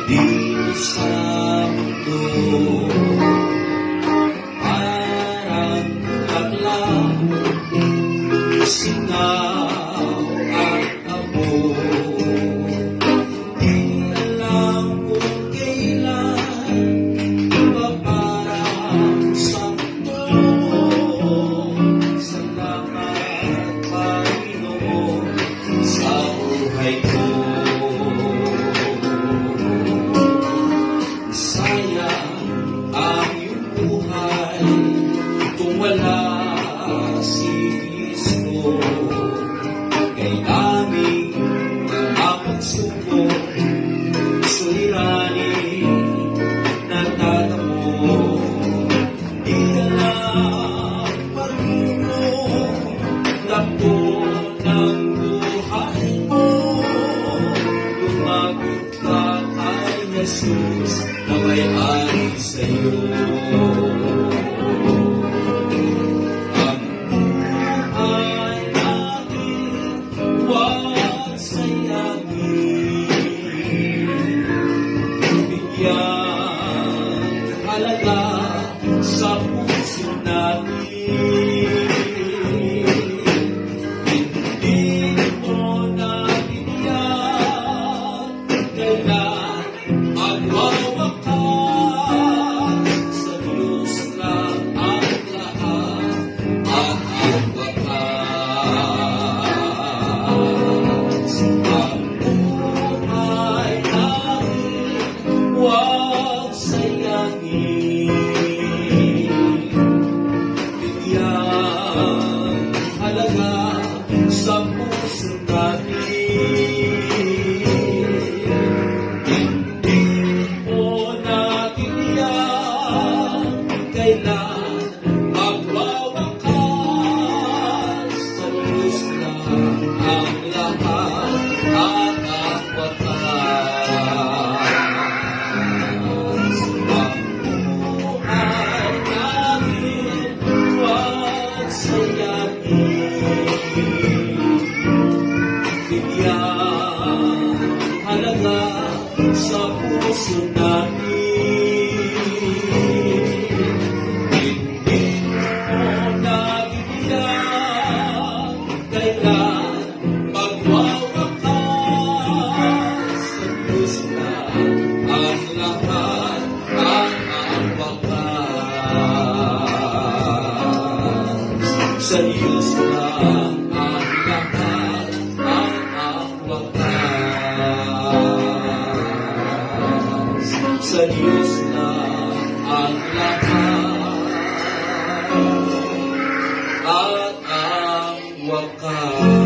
Dito sa mundo, parang bakla, singaw at abo. Di alam kung kailan paparang sa mundo. Salamat, Panginoon, sa buhay ko. Wala si Kristo, kay aming mapagsubok, suliranin natatamo. Di ka lang marunong lakbo ng buhay mo. Lumagot ka kay Jesus na may-ari sa'yo. Halaga sa puso natin, hindi mo nabigyan, kailan magwawakas, sa Diyos lang ang lahat at ang wakas. Ang buhay namin, huwag sayangin. Bigyan halaga sa puso natin. Hindi mo natin yan kailan magwawakas, sa Diyos lang ang lahat at ang wakas. Bigyan halaga sa puso natin. Hindi mo nabigyan kailan magwawakas, sa Diyos lang ang lahat at ang wakas. Sa Diyos lang ang lahat at ang wakas. Sa Diyos lang ang lahat at ang wakas.